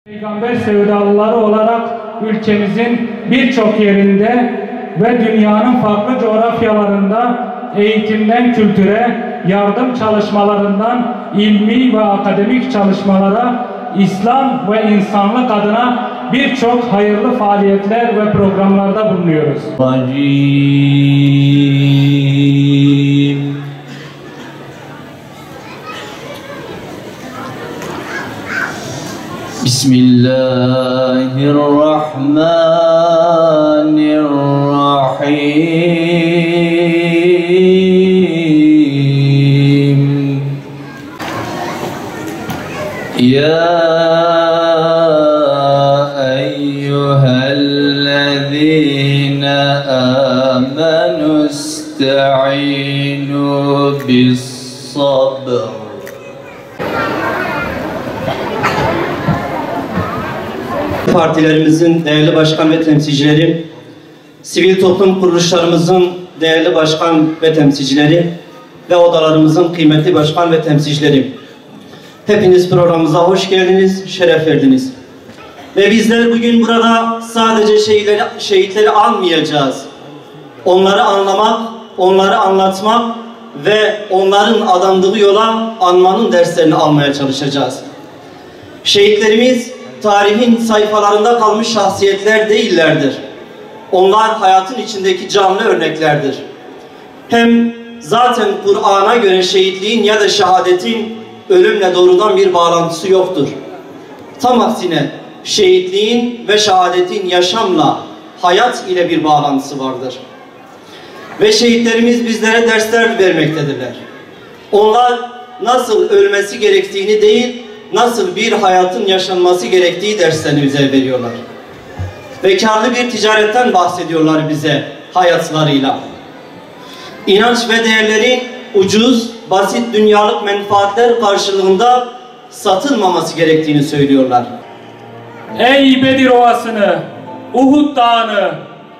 Peygamber sevdalıları olarak ülkemizin birçok yerinde ve dünyanın farklı coğrafyalarında eğitimden kültüre, yardım çalışmalarından ilmi ve akademik çalışmalara, İslam ve insanlık adına birçok hayırlı faaliyetler ve programlarda bulunuyoruz. Bismillahirrahmanirrahim. Ya eyyühellezine amenu ista'inu bis-sabr. Partilerimizin değerli başkan ve temsilcileri, sivil toplum kuruluşlarımızın değerli başkan ve temsilcileri ve odalarımızın kıymetli başkan ve temsilcileri. Hepiniz programımıza hoş geldiniz, şeref verdiniz. Ve bizler bugün burada sadece şehitleri anmayacağız. Onları anlamak, onları anlatmak ve onların adandığı yola anmanın derslerini almaya çalışacağız. Şehitlerimiz tarihin sayfalarında kalmış şahsiyetler değillerdir. Onlar hayatın içindeki canlı örneklerdir. Hem zaten Kur'an'a göre şehitliğin ya da şehadetin ölümle doğrudan bir bağlantısı yoktur. Tam aksine şehitliğin ve şehadetin yaşamla, hayat ile bir bağlantısı vardır. Ve şehitlerimiz bizlere dersler vermektedirler. Onlar nasıl ölmesi gerektiğini değil, nasıl bir hayatın yaşanması gerektiği derslerini bize veriyorlar. Ve karlı bir ticaretten bahsediyorlar bize hayatlarıyla. İnanç ve değerlerin ucuz, basit dünyalık menfaatler karşılığında satılmaması gerektiğini söylüyorlar. Ey Bedir Ovası'nı, Uhud Dağı'nı,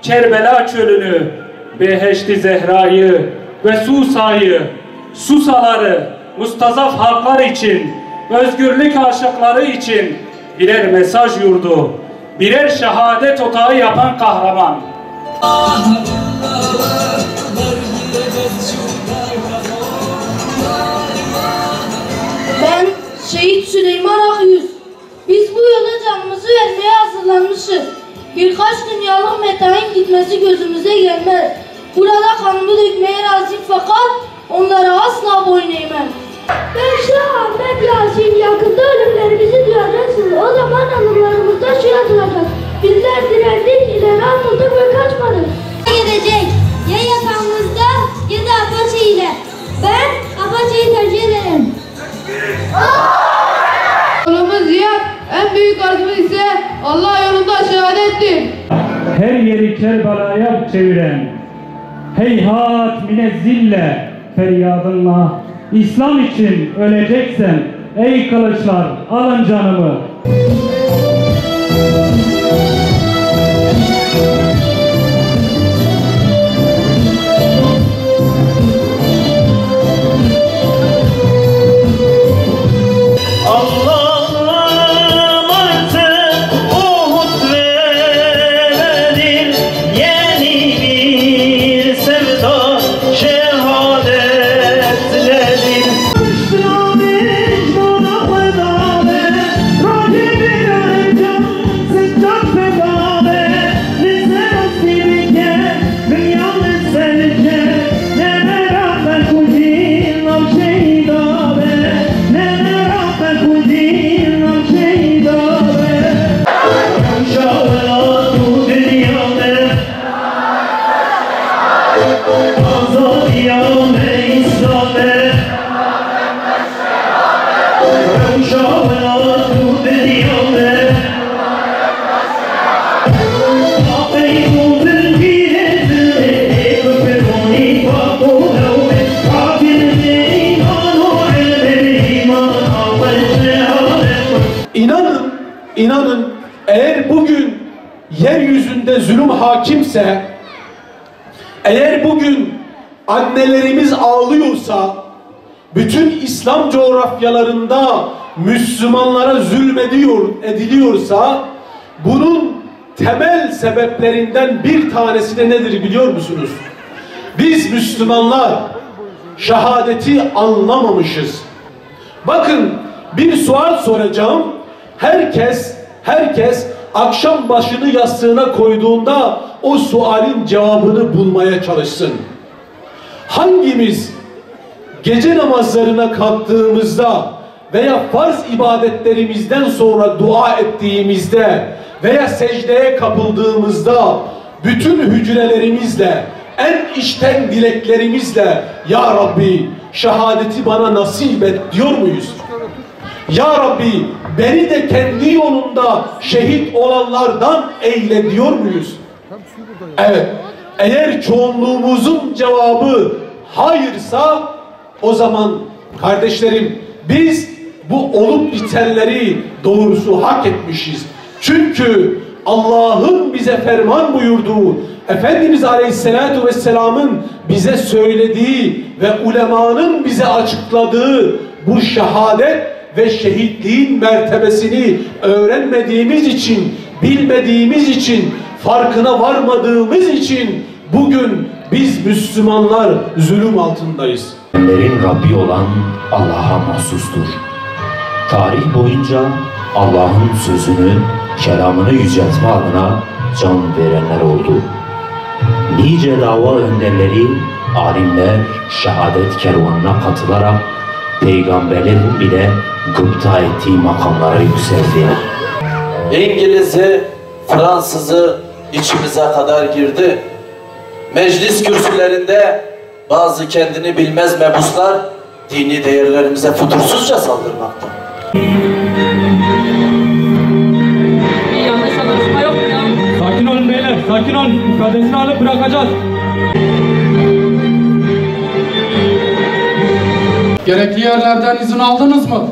Kerbela Çölü'nü, Beheşti Zehra'yı ve Susa'yı, Susaları, mustazaf halklar için, özgürlük aşıkları için birer mesaj yurdu, birer şehadet otağı yapan kahraman. Ben Şehit Süleyman Akyüz. Biz bu yola canımızı vermeye hazırlanmışız. Birkaç dünyalık metaın gitmesi gözümüze gelmez. Burada kanımı dökmeye razıyım fakat onlara asla boyun eğmem. Ben Şah Ahmet Yasin, yakında ölümlerimizi duyacaksınız. O zaman anılarımızda şu yazılacak: bizler direndik, ileri atıldık ve kaçmadık. Gidecek ya yatağımızda ya da Apache ile. Ben Apache'yi tercih ederim. Yolumuz cihat, en büyük arzumuz ise Allah yolunda şehadettir. Her yeri Kerbela'ya çeviren, heyhat minezzille feryadınla, İslam için öleceksen ey kılıçlar alın canımı. İnanın eğer bugün yeryüzünde zulüm hakimse, eğer bugün annelerimiz ağlıyorsa, bütün İslam coğrafyalarında Müslümanlara ediliyorsa bunun temel sebeplerinden bir tanesi de nedir biliyor musunuz? Biz Müslümanlar şehadeti anlamamışız. Bakın, bir sual soracağım. Herkes akşam başını yastığına koyduğunda o sualin cevabını bulmaya çalışsın. Hangimiz gece namazlarına kalktığımızda veya farz ibadetlerimizden sonra dua ettiğimizde veya secdeye kapıldığımızda bütün hücrelerimizle, en içten dileklerimizle "Ya Rabbi, şehadeti bana nasip et" diyor muyuz? "Ya Rabbi, beni de kendi yolunda şehit olanlardan eyle" diyor muyuz? Evet. Eğer çoğunluğumuzun cevabı hayırsa, o zaman kardeşlerim biz bu olup bitenleri doğrusu hak etmişiz. Çünkü Allah'ın bize ferman buyurduğu, Efendimiz Aleyhisselatü Vesselam'ın bize söylediği ve ulemanın bize açıkladığı bu şehadet ve şehitliğin mertebesini öğrenmediğimiz için, bilmediğimiz için, farkına varmadığımız için bugün biz Müslümanlar zulüm altındayız. Alemlerin Rabbi olan Allah'a mahsustur. Tarih boyunca Allah'ın sözünü, kelamını yüceltme adına can verenler oldu. Nice dava önderleri, alimler şehadet kervanına katılarak peygamberlerin bile gıpta ettiği makamlara yükseldiler. İngiliz'i, Fransız'ı içimize kadar girdi. Meclis kürsülerinde bazı kendini bilmez mebuslar dini değerlerimize fütursuzca saldırmakta. Yanlış anlaşılma yok mu ya? Sakin olun beyler, sakin olun. İfadesini alıp bırakacağız. Gerekli yerlerden izin aldınız mı?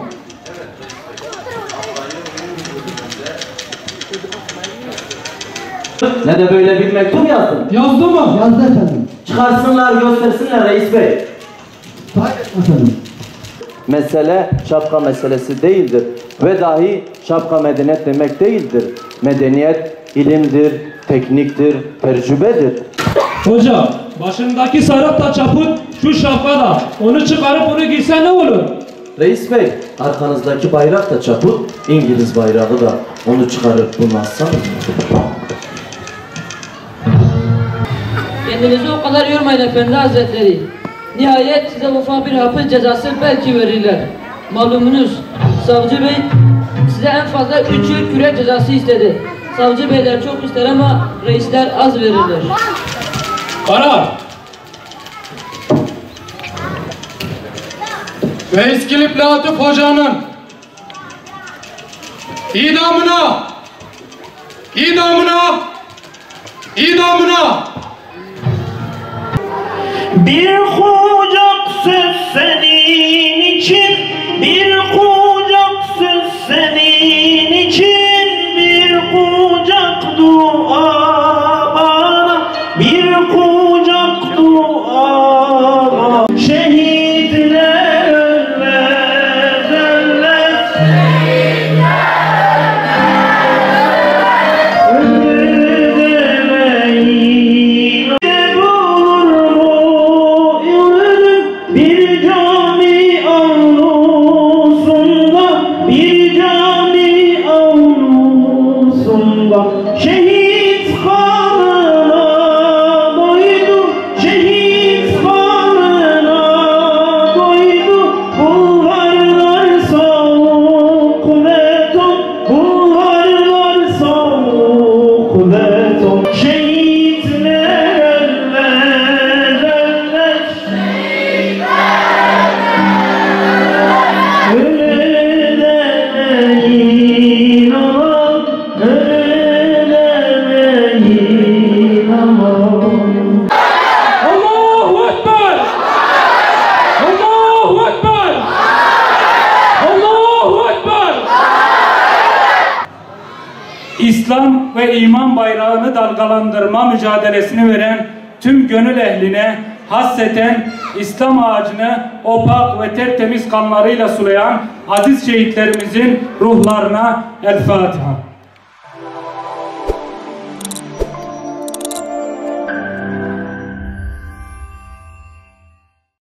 Ne de böyle bir mektup yazdın? Yazdı mı? Yazdı efendim. Çıkarsınlar, göstersinler reis bey. Hayır efendim. Mesele şapka meselesi değildir. Ve dahi şapka medeniyet demek değildir. Medeniyet ilimdir, tekniktir, tecrübedir. Hocam, başındaki sarık da çaput, şu şapka da. Onu çıkarıp onu giysen ne olur? Reis bey, arkanızdaki bayrak da çaput, İngiliz bayrağı da. Onu çıkarıp bunu assanız. Kendinizi o kadar yormayın efendi hazretleri. Nihayet size ufak bir hapis cezası belki verirler. Malumunuz savcı bey size en fazla 3 yıl kürek cezası istedi. Savcı beyler çok ister ama reisler az verirler. Karar! Ve İskilipli Atıf Hoca'nın idamına bir kucak söz senin için, bir kucak söz senin için, bir kucak dua bana, bir kucak dua bana. Şehitler ölmez, ölmez. Bir cami avlusunda şehit kanına doydu, şehit kanına doydu. Bulvarlar soğuk beton, bulvarlar soğuk beton. Şehitler ölmez, ölmez. Ölemeyin aman, ölemeyin aman. Allahu Ekber! Allahu Ekber! Allahu Ekber! İslam ve iman bayrağını dalgalandırma mücadelesini veren tüm gönül ehline hasseten İslam ağacını opak ve tertemiz kanlarıyla sulayan aziz şehitlerimizin ruhlarına El Fatiha.